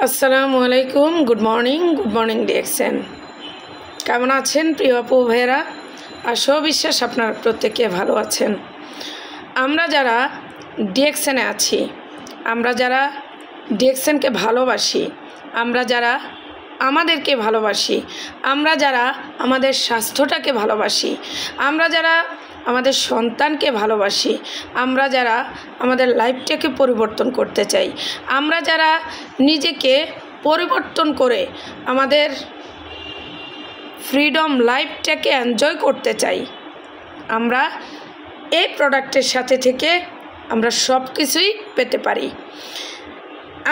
আসসালামু আলাইকুম, good morning DXN. কেমন আছেন প্রিয় আপু ভাইয়েরা? আশা বিশ্বাস আপনারা প্রত্যেকে ভালো আছেন। আমরা যারা ডিএক্সএনে আছি, আমরা যারা ডিএক্সএনকে ভালোবাসি, আমরা যারা আমাদেরকে ভালোবাসি, আমরা যারা আমাদের স্বাস্থ্যটাকে ভালোবাসি, আমরা যারা আমাদের সন্তানকে ভালোবাসি, আমরা যারা আমাদের লাইফটাকে পরিবর্তন করতে চাই, আমরা যারা নিজেকে পরিবর্তন করে আমাদের ফ্রিডম লাইফটাকে এনজয় করতে চাই, আমরা এই প্রোডাক্টের সাথে থেকে আমরা সব কিছুই পেতে পারি।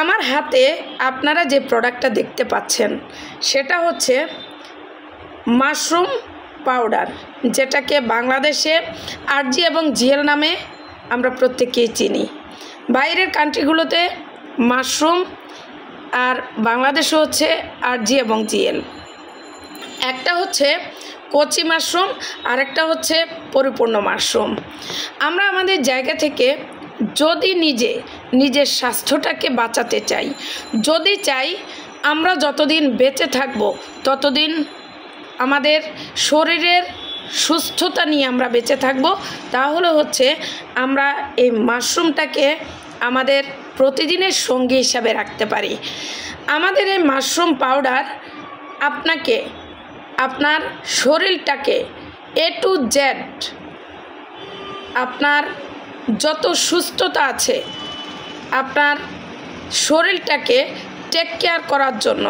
আমার হাতে আপনারা যে প্রোডাক্টটা দেখতে পাচ্ছেন সেটা হচ্ছে মাশরুম পাউডার, যেটাকে বাংলাদেশে আরজি এবং জিএল নামে আমরা প্রত্যেকেই চিনি। বাইরের কান্ট্রিগুলোতে মাশরুম আর বাংলাদেশে হচ্ছে আরজি এবং জিএল। একটা হচ্ছে কচি মাশরুম আর একটা হচ্ছে পরিপূর্ণ মাশরুম। আমরা আমাদের জায়গা থেকে যদি নিজের স্বাস্থ্যটাকে বাঁচাতে চাই, যদি চাই আমরা যতদিন বেঁচে থাকব ততদিন আমাদের শরীরের সুস্থতা নিয়ে আমরা বেঁচে থাকব, তাহলে হচ্ছে আমরা এই মাশরুমটাকে আমাদের প্রতিদিনের সঙ্গী হিসাবে রাখতে পারি। আমাদের এই মাশরুম পাউডার আপনাকে আপনার শরীরটাকে এ টু জেড, আপনার যত সুস্থতা আছে আপনার শরীরটাকে টেক কেয়ার করার জন্য,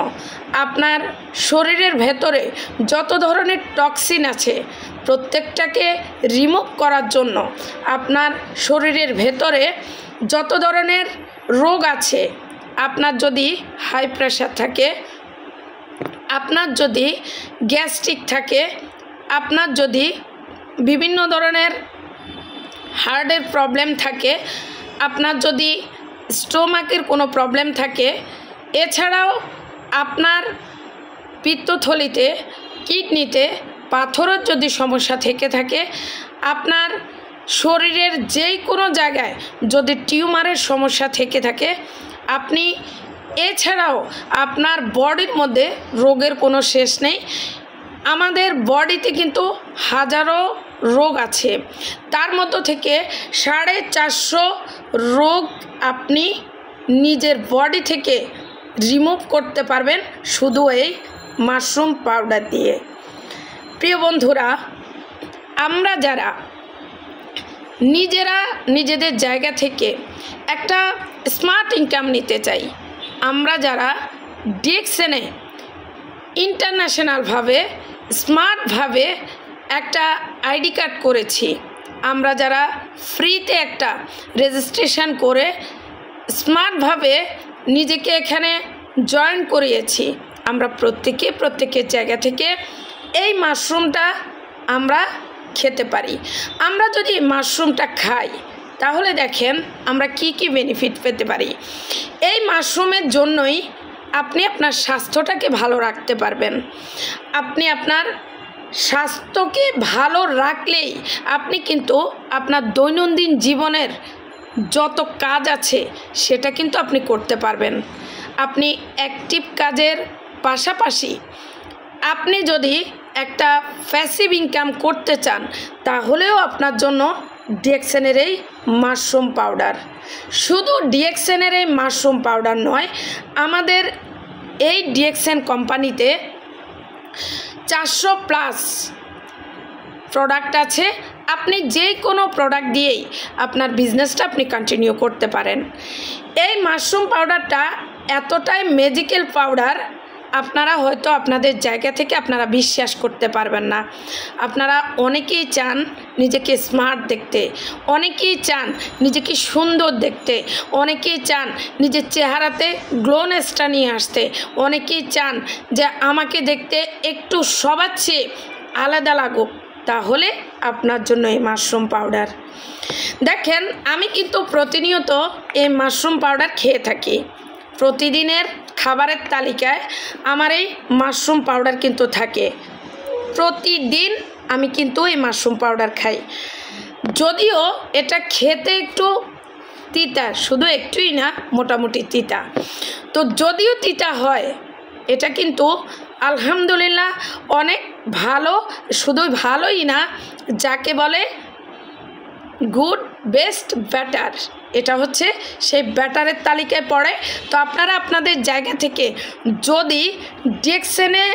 আপনার শরীরের ভেতরে যত ধরনের টক্সিন আছে প্রত্যেকটাকে রিমুভ করার জন্য, আপনার শরীরের ভেতরে যত ধরনের রোগ আছে, আপনার যদি হাই প্রেশার থাকে, আপনার যদি গ্যাস্ট্রিক থাকে, আপনার যদি বিভিন্ন ধরনের হার্টের প্রবলেম থাকে, আপনার যদি স্টোমাকের কোনো প্রবলেম থাকে, এছাড়াও আপনার পিত্তথলিতে, কিডনিতে পাথরের যদি সমস্যা থেকে থাকে, আপনার শরীরের যেই কোনো জায়গায় যদি টিউমারের সমস্যা থেকে থাকে, আপনি এছাড়াও আপনার বডির মধ্যে রোগের কোনো শেষ নেই। আমাদের বডিতে কিন্তু হাজারো রোগ আছে, তার মধ্য থেকে 450 রোগ আপনি নিজের বডি থেকে রিমুভ করতে পারবেন শুধু এই মাশরুম পাউডার দিয়ে। প্রিয় বন্ধুরা, আমরা যারা নিজেদের জায়গা থেকে একটা স্মার্ট ইনকাম নিতে চাই, আমরা যারা ডিএক্সএনে ইন্টারন্যাশনালভাবে স্মার্টভাবে একটা আইডি কার্ড করেছি, আমরা যারা ফ্রিতে একটা রেজিস্ট্রেশন করে স্মার্টভাবে নিজেকে এখানে জয়েন করিয়েছি, আমরা প্রত্যেকের জায়গা থেকে এই মাশরুমটা আমরা খেতে পারি। আমরা যদি মাশরুমটা খাই তাহলে দেখেন আমরা কি বেনিফিট পেতে পারি। এই মাশরুমের জন্যই আপনি আপনার স্বাস্থ্যটাকে ভালো রাখতে পারবেন। আপনি আপনার স্বাস্থ্যকে ভালো রাখলেই আপনি কিন্তু আপনার দৈনন্দিন জীবনের যত কাজ আছে সেটা কিন্তু আপনি করতে পারবেন। আপনি অ্যাক্টিভ কাজের পাশাপাশি আপনি যদি একটা প্যাসিভ ইনকাম করতে চান তাহলেও আপনার জন্য ডিএক্সএনের এই মাশরুম পাউডার, শুধু ডিএক্সএনের এই মাশরুম পাউডার নয়, আমাদের এই ডিএক্সএন কোম্পানিতে 400+ প্রোডাক্ট আছে। আপনি যে কোনো প্রোডাক্ট দিয়েই আপনার বিজনেসটা আপনি কন্টিনিউ করতে পারেন। এই মাশরুম পাউডারটা এতটাই ম্যাজিক্যাল পাউডার, আপনারা হয়তো আপনাদের জায়গা থেকে আপনারা বিশ্বাস করতে পারবেন না। আপনারা অনেকেই চান নিজেকে স্মার্ট দেখতে, অনেকেই চান নিজেকে সুন্দর দেখতে, অনেকেই চান নিজের চেহারাতে গ্লোনেসটা নিয়ে আসতে, অনেকেই চান যে আমাকে দেখতে একটু সবার চেয়ে আলাদা লাগুক, তাহলে আপনার জন্য এই মাশরুম পাউডার। দেখেন আমি কিন্তু প্রতিনিয়ত এই মাশরুম পাউডার খেয়ে থাকি। প্রতিদিনের খাবারের তালিকায় আমার এই মাশরুম পাউডার কিন্তু থাকে। প্রতিদিন আমি কিন্তু এই মাশরুম পাউডার খাই। যদিও এটা খেতে একটু তিতা, শুধু একটুই না, মোটামুটি তিতা, তো যদিও তিতা হয়, এটা কিন্তু আলহামদুলিল্লাহ অনেক ভালো, শুধু ভালোই না, যাকে বলে গুড, বেস্ট, ব্যাটার, এটা হচ্ছে সেই ব্যাটারের তালিকায় পড়ে। তো আপনারা আপনাদের জায়গা থেকে যদি ডিএক্সএনে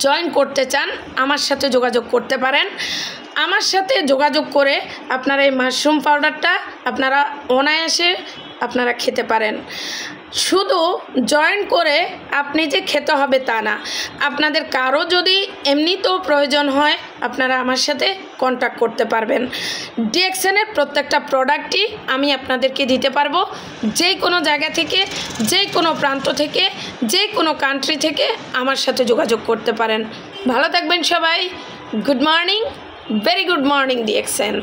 জয়েন করতে চান, আমার সাথে যোগাযোগ করতে পারেন। আমার সাথে যোগাযোগ করে আপনারা এই মাশরুম পাউডারটা আপনারা অনায়াসে আপনারা খেতে পারেন। শুধু জয়েন করে আপনি যে খেতে হবে তা না, আপনাদের কারো যদি এমনিতেও প্রয়োজন হয় আপনারা আমার সাথে কন্ট্যাক্ট করতে পারবেন। ডিএক্সএনের প্রত্যেকটা প্রোডাক্টই আমি আপনাদেরকে দিতে পারবো, যে কোনো জায়গা থেকে, যে কোনো প্রান্ত থেকে, যে কোনো কান্ট্রি থেকে আমার সাথে যোগাযোগ করতে পারেন। ভালো থাকবেন সবাই। Good morning, very good morning DXN.